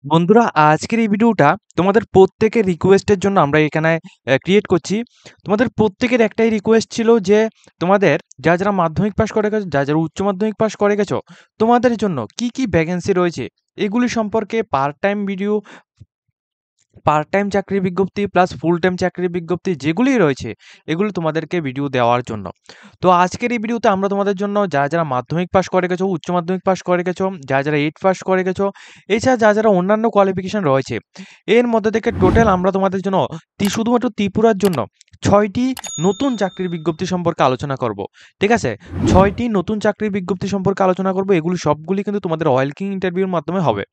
বন্ধুরা, আজকের এই ভিডিওটা তোমাদের প্রত্যেকের রিকোয়েস্টের জন্য আমরা এখানে ক্রিয়েট করছি। তোমাদের প্রত্যেকের একটাই রিকোয়েস্ট ছিল যে তোমাদের যারা মাধ্যমিক পাস করে গেছো, যারা উচ্চ মাধ্যমিক পাস করে গেছো, তোমাদের জন্য কি ভ্যাকেন্সি রয়েছে এগুলি সম্পর্কে পার্ট টাইম চাকরির বিজ্ঞপ্তি প্লাস ফুল টাইম চাকরির বিজ্ঞপ্তি যেগুলি রয়েছে এগুলো তোমাদেরকে ভিডিও দেওয়ার জন্য। তো আজকের এই ভিডিওতে আমরা তোমাদের জন্য যারা মাধ্যমিক পাস করে গেছো, উচ্চ মাধ্যমিক পাস করে গেছো, যারা 8 পাস করে গেছো, এছাড়া যারা অন্যান্য কোয়ালিফিকেশন রয়েছে এর মধ্যে থেকে টোটাল আমরা তোমাদের জন্য শুধুমাত্র ত্রিপুরার জন্য 6টি নতুন চাকরির বিজ্ঞপ্তি সম্পর্কে আলোচনা করব। ঠিক আছে, 6টি নতুন চাকরির বিজ্ঞপ্তি সম্পর্কে আলোচনা করব। এগুলি সবগুলি কিন্তু তোমাদের ওয়েলকিং ইন্টারভিউর মাধ্যমে হবে।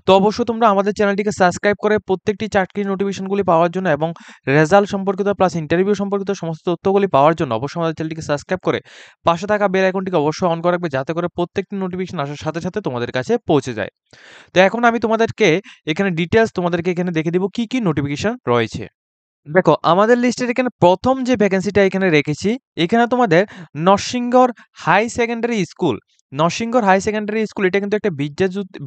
তো অবশ্যই তোমরা আমাদের চ্যানেলটিকে সাবস্ক্রাইব করে প্রত্যেকটি চাকরির নোটিফিকেশনগুলি পাওয়ার জন্য এবং রেজাল্ট সম্পর্কিত প্লাস ইন্টারভিউ সম্পর্কিত সমস্ত তথ্যগুলি পাওয়ার জন্য অবশ্যই আমাদের চ্যানেলটিকে সাবস্ক্রাইব করে পাশে থাকা বেল আইকনটিকে অবশ্যই অন করে রাখবে, যাতে করে প্রত্যেকটি নোটিফিকেশন আসার সাথে সাথে তোমাদের কাছে পৌঁছে যায়। তো এখন আমি তোমাদেরকে এখানে ডিটেলস তোমাদেরকে এখানে দেখে দিব কি নোটিফিকেশন রয়েছে। দেখো, আমাদের লিস্টের এখানে প্রথম যে ভ্যাকেন্সিটা এখানে রেখেছি, এখানে তোমাদের Narsinghgarh high secondary school. Narsinghgarh high secondary school এটা কিন্তু একটা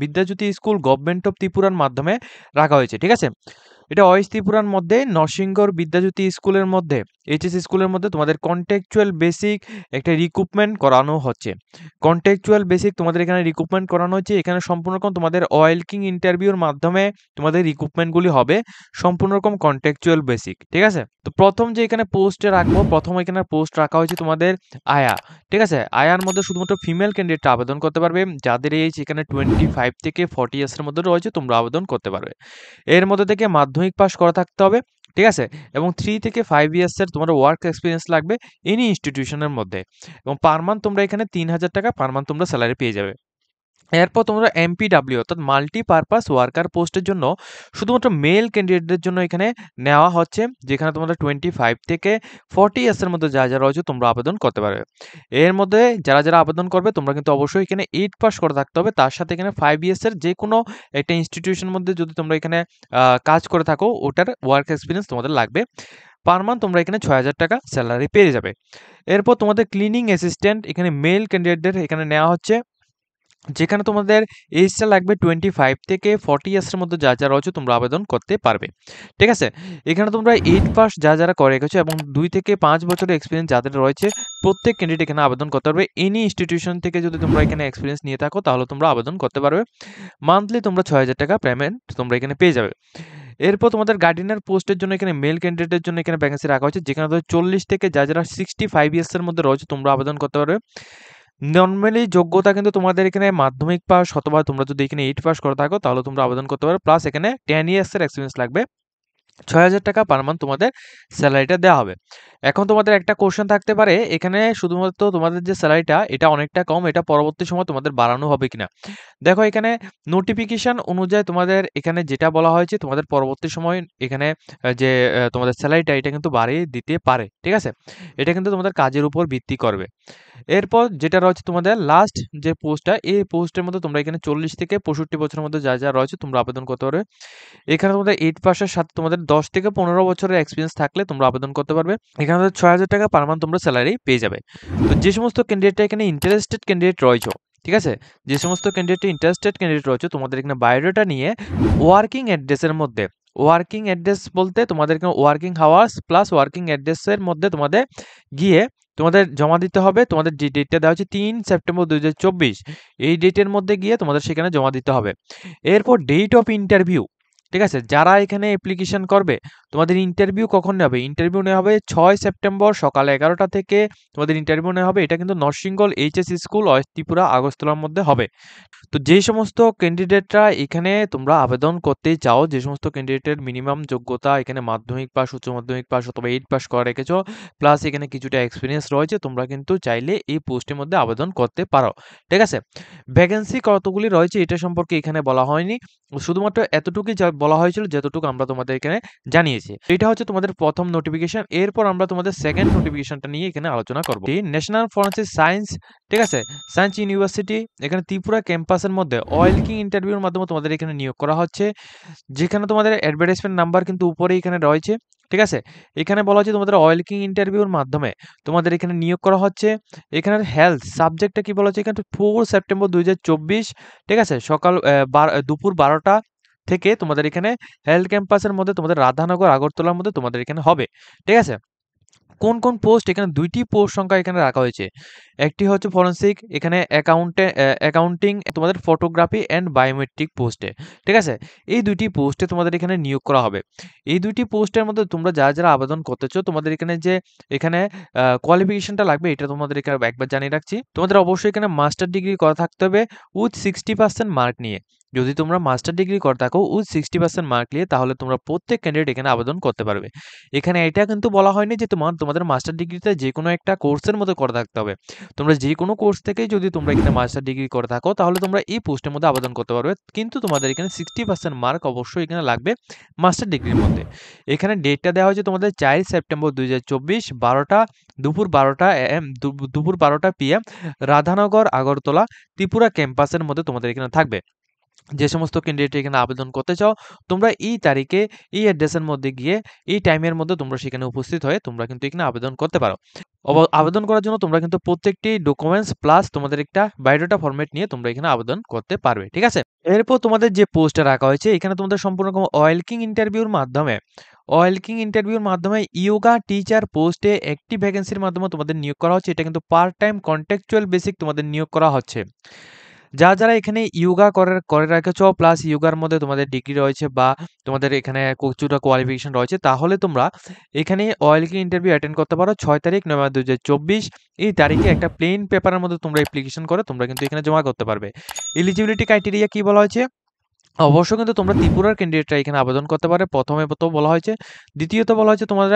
বিদ্যাজ্যোতি স্কুল গভর্নমেন্ট অফ ত্রিপুরার মাধ্যমে রাখা হয়েছে। ঠিক আছে, এটা ওয়েস্ট ত্রিপুরার মধ্যে নরসিংগড় বিদ্যাজ্যোতি স্কুলের মধ্যে, এইচএস স্কুলের মধ্যে তোমাদের কন্টেকচুয়াল বেসিক একটা রিক্রুটমেন্ট করানো হচ্ছে। কন্টেকচুয়াল বেসিক তোমাদের এখানে রিক্রুটমেন্ট করানো হচ্ছে। এখানে সম্পূর্ণ রকম তোমাদের ওয়েলকিং ইন্টারভিউর মাধ্যমে তোমাদের রিক্রুটমেন্টগুলি হবে, সম্পূর্ণ রকম কন্টেকচুয়াল বেসিক। ঠিক আছে, তো প্রথম যে এখানে পোস্টে রাখবো, প্রথম এখানে পোস্ট রাখা হয়েছে তোমাদের আয়া। ঠিক আছে, আয়ার মধ্যে শুধুমাত্র ফিমেল ক্যান্ডিডেটরা আবেদন করতে পারবে। যাদের এজ এখানে 25 থেকে 40 ইয়ার্সের মধ্যে রয়েছে তোমরা আবেদন করতে পারবে। এর মধ্যে থেকে মাধ্যমিক পাস করা থাকতে হবে। ঠিক আছে, এবং 3 থেকে 5 ইয়ার্সের তোমার ওয়ার্ক এক্সপিরিয়েন্স লাগবে এনি ইনস্টিটিউশনের মধ্যে, এবং পার মান্থ তোমরা এখানে 3000 টাকা পার মান্থ তোমরা স্যালারি পেয়ে যাবে। এরপর তোমরা এমপিডাব্লিউ অর্থাৎ মাল্টিপারপাস ওয়ার্কার পোস্টের জন্য শুধুমাত্র মেল ক্যান্ডিডেটদের জন্য এখানে নেওয়া হচ্ছে, যেখানে তোমাদের 25 থেকে 40 ইয়ার্সের মধ্যে যারা রয়েছে তোমরা আবেদন করতে পারবে। এর মধ্যে যারা আবেদন করবে তোমরা কিন্তু অবশ্যই এখানে 8 পাস করে থাকতে হবে। তার সাথে এখানে 5 ইয়ার্সের যে কোনো একটা ইনস্টিটিউশনের মধ্যে যদি তোমরা এখানে কাজ করে থাকো, ওটার ওয়ার্ক এক্সপিরিয়েন্স তোমাদের লাগবে। পার মান্থ তোমরা এখানে 6000 টাকা স্যালারি পেয়ে যাবে। এরপর তোমাদের ক্লিনিং অ্যাসিস্ট্যান্ট এখানে মেল ক্যান্ডিডেটদের এখানে নেওয়া হচ্ছে, যেখানে তোমাদের এজটা লাগবে 25 থেকে 40 ইয়ার্সের মধ্যে যারা রয়েছে তোমরা আবেদন করতে পারবে। ঠিক আছে, এখানে তোমরা 8 পাস যারা করে গেছো এবং 2 থেকে 5 বছরের এক্সপিরিয়েন্স যাদের রয়েছে প্রত্যেক ক্যান্ডিডেট এখানে আবেদন করতে পারবে। এনি ইনস্টিটিউশন থেকে যদি তোমরা এখানে এক্সপিরিয়েন্স নিয়ে থাকো তাহলে তোমরা আবেদন করতে পারবে। মান্থলি তোমরা 6000 টাকা পেমেন্ট তোমরা এখানে পেয়ে যাবে। এরপর তোমাদের গার্ডিয়ানের পোস্টের জন্য এখানে মেল ক্যান্ডিডেটের জন্য এখানে ভ্যাকেন্সি রাখা হয়েছে, যেখানে 40 থেকে যারা 65 ইয়ার্সের মধ্যে রয়েছে তোমরা আবেদন করতে পারবে। নরমালি যোগ্যতা কিন্তু তোমাদের এখানে মাধ্যমিক পাস অথবা তোমরা যদি এখানে 8 পাস করে থাকো তাহলে তোমরা আবেদন করতে পারো। প্লাস এখানে 10 ইয়ার্সের এক্সপিরিয়েন্স লাগবে। 6000 টাকা পার মান্থ তোমাদের স্যালারিটা দেওয়া হবে। এখন তোমাদের একটা কোশ্চেন থাকতে পারে, এখানে শুধুমাত্র তোমাদের যে স্যালারিটা এটা অনেকটা কম, এটা পরবর্তী সময় তোমাদের বাড়ানো হবে কিনা। দেখো, এখানে নোটিফিকেশন অনুযায়ী তোমাদের এখানে যেটা বলা হয়েছে তোমাদের পরবর্তী সময় এখানে তোমাদের স্যালারিটা এটা কিন্তু বাড়িয়ে দিতে পারে। ঠিক আছে, এটা কিন্তু তোমাদের কাজের উপর ভিত্তি করবে। এরপর যেটা রয়েছে তোমাদের লাস্ট যে পোস্টটা, এই পোস্টের মধ্যে তোমরা এখানে 40 থেকে 65 বছরের মধ্যে যা রয়েছে তোমরা আবেদন করতে পারবে। এখানে তোমাদের 8 পাসের সাথে তোমাদের 10 থেকে 15 বছরের এক্সপিরিয়েন্স থাকলে তোমরা আবেদন করতে পারবে। এখানে তোমাদের 6000 টাকা পার মান্থ তোমরা স্যালারি পেয়ে যাবে। তো যে সমস্ত ক্যান্ডিডেটরা এখানে ইন্টারেস্টেড ক্যান্ডিডেট রয়েছে, ঠিক আছে, যে সমস্ত ইন্টারেস্টেড ক্যান্ডিডেট রয়েছে তোমাদের এখানে বায়োডাটা নিয়ে ওয়ার্কিং অ্যাড্রেসের মধ্যে, ওয়ার্কিং অ্যাড্রেস বলতে তোমাদের এখানে ওয়ার্কিং হাওয়ার্স প্লাস ওয়ার্কিং অ্যাড্রেসের মধ্যে তোমাদের গিয়ে তোমাদের জমা দিতে হবে। তোমাদের যে ডেটটা দেওয়া হচ্ছে 3 সেপ্টেম্বর 2024, এই ডেটের মধ্যে গিয়ে তোমাদের সেখানে জমা দিতে হবে। এরপর ডেট অফ ইন্টারভিউ, ঠিক আছে, যারা এখানে অ্যাপ্লিকেশন করবে তোমাদের ইন্টারভিউ কখন নেবে, ইন্টারভিউ নেওয়া হবে 6 সেপ্টেম্বর সকাল 11টা থেকে তোমাদের ইন্টারভিউ নেওয়া হবে। এটা কিন্তু নরসিংগল এইচএস স্কুল ওয়েস্ট ত্রিপুরা আগরতলার মধ্যে হবে। তো যেই সমস্ত ক্যান্ডিডেটরা এখানে তোমরা আবেদন করতে চাও, যে সমস্ত ক্যান্ডিডেটের মিনিমাম যোগ্যতা এখানে মাধ্যমিক পাস, উচ্চ মাধ্যমিক পাস অথবা 8 পাস করে রেখেছো, প্লাস এখানে কিছুটা এক্সপিরিয়েন্স রয়েছে, তোমরা কিন্তু চাইলে এই পোস্টের মধ্যে আবেদন করতে পারো। ঠিক আছে, ভ্যাকেন্সি কতগুলি রয়েছে এটা সম্পর্কে এখানে বলা হয়নি, শুধুমাত্র এতটুকুই বলা হয়েছিল যতটুকু আমরা তোমাদের এখানে জানিয়েছি। এটা হচ্ছে তোমাদের প্রথম নোটিফিকেশন। এরপর আমরা তোমাদের সেকেন্ড নোটিফিকেশনটা নিয়ে এখানে আলোচনা করব। ন্যাশনাল ফরেন্সিক সায়েন্স, ঠিক আছে, সায়েন্স ইউনিভার্সিটি এখানে ত্রিপুরা ক্যাম্পাসের মধ্যে ওয়েলকিং ইন্টারভিউর মাধ্যমে তোমাদের এখানে নিয়োগ করা হচ্ছে, যেখানে তোমাদের অ্যাডভার্টাইজমেন্ট নাম্বার কিন্তু উপরে এখানে রয়েছে। ঠিক আছে? এখানে বলা হচ্ছে তোমাদের ওয়েলকিং ইন্টারভিউর মাধ্যমে তোমাদের এখানে নিয়োগ করা হচ্ছে। এখানের হেলথ সাবজেক্টটা কি বলা হচ্ছে এখানে 4 সেপ্টেম্বর 2024, ঠিক আছে? সকাল দুপুর 12টা থেকে তোমাদের এখানে হেলথ ক্যাম্পাসের মধ্যে তোমাদের রাধানগর আগরতলার মধ্যে তোমাদের এখানে হবে। ঠিক আছে? কোন পোস্ট এখানে ২ টি পোস্ট সংখ্যা এখানে রাখা হয়েছে। একটি হচ্ছে ফরেনসিক, এখানে অ্যাকাউন্টিং, তোমাদের ফটোগ্রাফি অ্যান্ড বায়োমেট্রিক পোস্টে। ঠিক আছে? এই ২ টি পোস্টে তোমাদের এখানে নিয়োগ করা হবে। এই ২ টি পোস্টের মধ্যে তোমরা যারা আবেদন করতেছো তোমাদের এখানে যে এখানে কোয়ালিফিকেশনটা লাগবে এটা তোমাদের এখানে একবার জানিয়ে রাখছি। তোমাদের অবশ্যই এখানে মাস্টার ডিগ্রি করা থাকতে হবে উইথ 60% মার্ক নিয়ে। যদি তোমরা মাস্টার ডিগ্রি করে থাকো উইথ 60% মার্ক নিয়ে তাহলে তোমরা প্রত্যেক ক্যান্ডিডেট এখানে আবেদন করতে পারবে। এখানে এটা কিন্তু বলা হয়নি যে তোমাদের মাস্টার ডিগ্রিতে যেকোনো একটা কোর্সের মধ্যে করা থাকতে হবে। তোমরা যেকোনো কোর্স থেকেই যদি তোমরা এখানে মাস্টার ডিগ্রি করে থাকো তাহলে তোমরা এই পোস্টের মধ্যে আবেদন করতে পারবে। কিন্তু তোমাদের এখানে 60% মার্ক অবশ্যই এখানে লাগবে মাস্টার ডিগ্রির মধ্যে। এখানে ডেটটা দেওয়া হয়েছে তোমাদের 4 সেপ্টেম্বর 2024 দুপুর 12টা AM দুপুর 12টা PM রাধানগর আগরতলা ত্রিপুরা ক্যাম্পাসের মধ্যে তোমাদের এখানে থাকবে। যে সমস্ত ক্যান্ডিডেট এখানে আবেদন করতে চাও তোমরা এই তারিখে এই অ্যাড্রেসের মধ্যে গিয়ে এই টাইমের মধ্যে তোমরা সেখানে উপস্থিত হয়ে তোমরা কিন্তু এখানে আবেদন করতে পারো। আবেদন করার জন্য তোমরা কিন্তু প্রত্যেকটি ডকুমেন্টস প্লাস তোমাদের একটা বায়োডাটা ফরম্যাট নিয়ে তোমরা এখানে আবেদন করতে পারবে। ঠিক আছে? এরপর তোমাদের যে পোস্টটা রাখা হয়েছে এখানে তোমাদের সম্পূর্ণ ওয়েলকিং ইন্টারভিউর মাধ্যমে ইয়োগা টিচার পোস্টে একটি ভ্যাকেন্সির মাধ্যমে তোমাদের নিয়োগ করা হচ্ছে। এটা কিন্তু পার্ট টাইম কন্ট্রাকচুয়াল বেসিক তোমাদের নিয়োগ করা হচ্ছে। যারা এখানে ইয়োগা করে রেখেছো প্লাস ইয়োগার মধ্যে তোমাদের ডিগ্রি রয়েছে বা তোমাদের এখানে কিছুটা কোয়ালিফিকেশন রয়েছে তাহলে তোমরা এখানে ওয়েলকিং ইন্টারভিউ অ্যাটেন্ড করতে পারো 6 তারিখ নভেম্বর 2024। এই তারিখে একটা প্লেন পেপারের মধ্যে তোমরা অ্যাপ্লিকেশন করে তোমরা কিন্তু এখানে জমা করতে পারবে। এলিজিবিলিটি ক্রাইটেরিয়া কি বলা হয়েছে? অবশ্যই কিন্তু তোমরা ত্রিপুরার ক্যান্ডিডেটরা এখানে আবেদন করতে পারে। প্রথমে তো বলা হয়েছে। দ্বিতীয়ত বলা হয়েছে তোমরা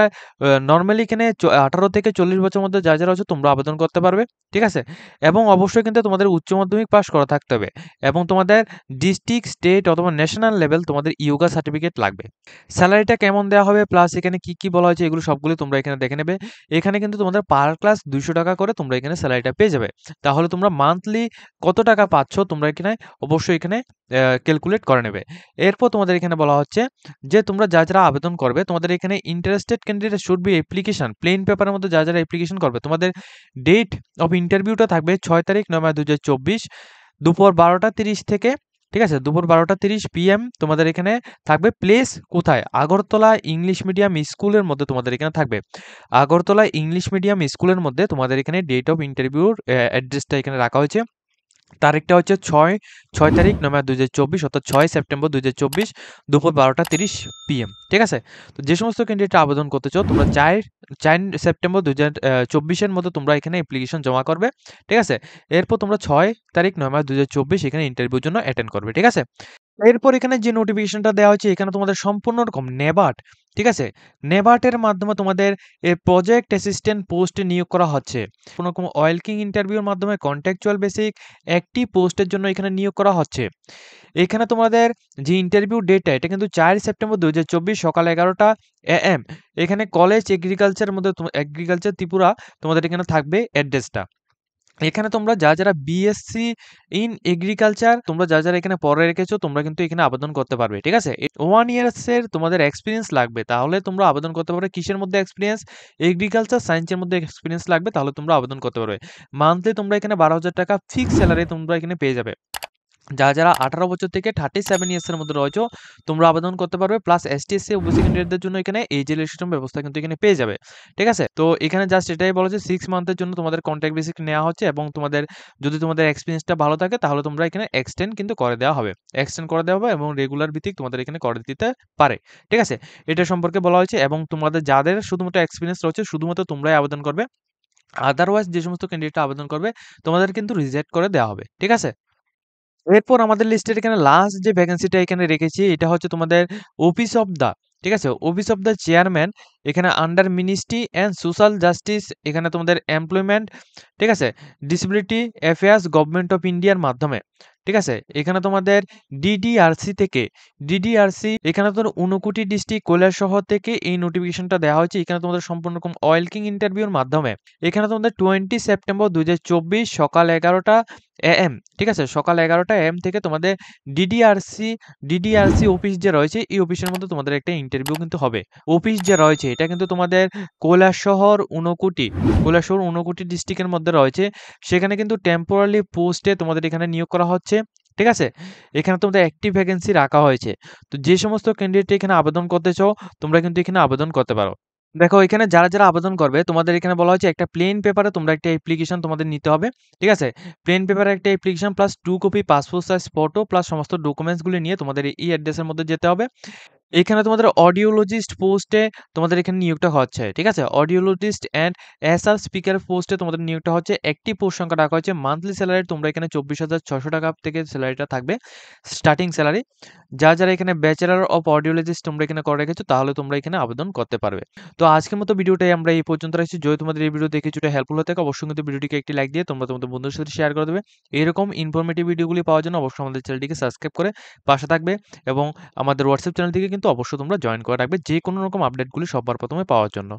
নরমালি এখানে 18 থেকে 40 বছরের মধ্যে যারা আছে তোমরা আবেদন করতে পারবে। ঠিক আছে? এবং অবশ্যই কিন্তু তোমাদের উচ্চ মাধ্যমিক পাস করা থাকতে হবে এবং তোমাদের ডিস্ট্রিক্ট, স্টেট অথবা ন্যাশনাল লেভেল তোমাদের ইয়োগা সার্টিফিকেট লাগবে। স্যালারিটা কেমন দেওয়া হবে প্লাস এখানে কি বলা হয়েছে এগুলো সবগুলো তোমরা এখানে দেখে নেবে। এখানে কিন্তু তোমাদের পার ক্লাস 200 টাকা করে তোমরা এখানে স্যালারিটা পেয়ে যাবে। তাহলে তোমরা মান্থলি কত টাকা পাচ্ছ তোমরা এখানে অবশ্যই এখানে ক্যালকুলেট করে নেবে। এরপর তোমাদের এখানে বলা হচ্ছে যে তোমরা যারা আবেদন করবে তোমাদের এখানে interested candidate should be application plain পেপারের মধ্যে যারা অ্যাপ্লিকেশন করবে তোমাদের ডেট অফ ইন্টারভিউটা থাকবে 6 তারিখ নভেম্বর 2024 দুপুর 12টা 30 থেকে। ঠিক আছে? দুপুর 12টা 30 PM তোমাদের এখানে থাকবে প্লেস কোথায়? আগরতলা ইংলিশ মিডিয়াম স্কুলের মধ্যে তোমাদের এখানে থাকবে। আগরতলা ইংলিশ মিডিয়াম স্কুলের মধ্যে তোমাদের এখানে ডেট অফ ইন্টারভিউর অ্যাড্রেসটা এখানে রাখা হয়েছে। তারিখটা হচ্ছে 6 তারিখ নভেম্বর 2024 অর্থাৎ 6 সেপ্টেম্বর 2024 দুপুর 12টা 30 PM। ঠিক আছে? তো যে সমস্ত ক্যান্ডিডেট আবেদন করতে চাও তোমরা 4 সেপ্টেম্বর 2024 এর মধ্যে তোমরা এখানে অ্যাপ্লিকেশন জমা করবে। ঠিক আছে? এরপর তোমরা 6 তারিখ নভেম্বর 2024 এখানে ইন্টারভিউর জন্য অ্যাটেন্ড করবে। ঠিক আছে? এরপর এখানে যে নোটিফিকেশনটা দেওয়া হয়েছে এখানে তোমাদের সম্পূর্ণ রকম নেবার্ট, ঠিক আছে? নেবার্টের মাধ্যমে তোমাদের প্রজেক্ট অ্যাসিস্ট্যান্ট পোস্টে নিয়োগ করা হচ্ছে। কোনো রকম ওয়েলকিং ইন্টারভিউর মাধ্যমে কন্ট্রাকচুয়াল বেসিক একটি পোস্টের জন্য এখানে নিয়োগ করা হচ্ছে। এখানে তোমাদের যে ইন্টারভিউ ডেটটা এটা কিন্তু 4 সেপ্টেম্বর 2024 সকাল 11টা AM এখানে কলেজ এগ্রিকালচারের মধ্যে এগ্রিকালচার ত্রিপুরা তোমাদের এখানে থাকবে অ্যাড্রেসটা। এখানে তোমরা যারা বিএসসি ইন এগ্রিকালচার তোমরা যারা এখানে পড়ে রেখেছো তোমরা কিন্তু এখানে আবেদন করতে পারবে। ঠিক আছে? 1 ইয়ার্সের তোমাদের এক্সপেরিয়েন্স লাগবে। তাহলে তোমরা আবেদন করতে পারবে। কিসের মধ্যে এক্সপেরিয়েন্স? এগ্রিকালচার সায়েন্সের মধ্যে এক্সপেরিয়েন্স লাগবে তাহলে তোমরা আবেদন করতে পারবে। মান্থলি তোমরা এখানে 12,000 টাকা ফিক্সড স্যালারি তোমরা এখানে পেয়ে যাবে। যারা 18 বছর থেকে 37 ইয়ার্সের মধ্যে রয়েছো তোমরা আবেদন করতে পারবে। প্লাস এসটি, এসসি, ওবিসি ক্যান্ডিডেটদের জন্য এখানে এজ রিলেশন ব্যবস্থা কিন্তু এখানে পেয়ে যাবে। ঠিক আছে? তো এখানে জাস্ট এটাই বলা যে 6 মান্থের জন্য তোমাদের কন্ট্রাক্ট বেসিক নেওয়া হচ্ছে এবং তোমাদের এক্সপেরিয়েন্সটা ভালো থাকে তাহলে তোমরা এখানে এক্সটেন্ড কিন্তু করে দেওয়া হবে। এক্সটেন্ড করে দেওয়া হবে এবং রেগুলার ভিত্তিক তোমাদের এখানে করে দিতে পারে। ঠিক আছে? এটা সম্পর্কে বলা হয়েছে এবং তোমাদের যাদের শুধুমাত্র এক্সপেরিয়েন্স রয়েছে শুধুমাত্র তোমরাই আবেদন করবে। আদারওয়াইজ যে সমস্ত ক্যান্ডিডেটরা আবেদন করবে তোমাদের কিন্তু রিজেক্ট করে দেওয়া হবে। ঠিক আছে? এরপর আমাদের লিস্টের এখানে লাস্ট যে ভ্যাকেন্সিটা এখানে রেখেছি এটা হচ্ছে তোমাদের অফিস অফ দা, ঠিক আছে? অফিস অফ দা চেয়ারম্যান এখানে under ministry and social justice এখানে তোমাদের এমপ্লয়মেন্ট, ঠিক আছে? ডিসেবিলিটি অ্যাফেয়ার্স গভর্নমেন্ট অফ ইন্ডিয়ার মাধ্যমে ঠিক আছে? এখানে তোমাদের ডিডিআরসি এখানে তোমাদের ঊনকোটি ডিস্ট্রিক্ট কৈলাসহর থেকে এই নোটিফিকেশনটা দেওয়া হয়েছে। এখানে তোমাদের সম্পূর্ণ রকম অয়েল কিং ইন্টারভিউর মাধ্যমে এখানে তোমাদের 20 সেপ্টেম্বর 2024 সকাল 11টা AM, ঠিক আছে? সকাল 11টা AM থেকে তোমাদের ডিডিআরসি অফিস যে রয়েছে এই অফিসের মধ্যে তোমাদের একটা ইন্টারভিউ কিন্তু হবে। অফিস যে রয়েছে এটা কিন্তু তোমাদের কৈলাসহর 29 ডিস্ট্রিক্টের মধ্যে রয়েছে। সেখানে কিন্তু টেম্পোরারি পোস্টে তোমাদের এখানে নিয়োগ করা হচ্ছে। ঠিক আছে? এখানে তোমাদের অ্যাক্টিভ ভ্যাকেন্সি রাখা হয়েছে। তো যে সমস্ত ক্যান্ডিডেট এখানে আবেদন করতে চাও তোমরা কিন্তু এখানে আবেদন করতে পারো। দেখো এখানে যারা আবেদন করবে তোমাদের এখানে বলা হয়েছে একটা প্লেন পেপারে তোমরা একটা অ্যাপ্লিকেশন তোমাদের নিতে হবে। ঠিক আছে? প্লেন পেপারে একটা application plus 2 copy passport size photo plus সমস্ত ডকুমেন্টসগুলি নিয়ে তোমাদের এই অ্যাড্রেসের মধ্যে যেতে হবে। এখানে তোমাদের অডিওলজিস্ট পোস্টে তোমাদের এখানে নিয়োগটা হচ্ছে। ঠিক আছে? অডিওলজিস্ট অ্যান্ড এসআর স্পিকার পোস্টে তোমাদের নিয়োগটা হচ্ছে। একটি পোস্ট সংখ্যা রাখা হয়েছে। মান্থলি স্যালারি তোমরা এখানে 24,600 টাকা থেকে স্যালারিটা থাকবে। Starting salary. যারা এখানে ব্যাচেলর অফ অডিওলজিস্ট তোমরা এখানে করে রেখেছো তাহলে তোমরা এখানে আবেদন করতে পারবে। তো আজকের মতো ভিডিওটাই আমরা এই পর্যন্ত রাখছি। যদি তোমাদের এই ভিডিও দেখে কিছুটা হেল্পফুল হয়ে থাকে অবশ্যই কিন্তু ভিডিওটিকে একটি লাইক দিয়ে তোমরা তোমাদের বন্ধুদের সাথে শেয়ার করে দেবে। এরকম ইনফরমেটিভ ভিডিওগুলি পাওয়ার জন্য অবশ্যই আমাদের চ্যানেলটিকে সাবস্ক্রাইব করে পাশে থাকবে এবং আমাদের হোয়াটসঅ্যাপ চ্যানেল থেকে কিন্তু অবশ্যই তোমরা জয়েন করে রাখবে যে কোনো রকম আপডেটগুলি সবার প্রথমে পাওয়ার জন্য।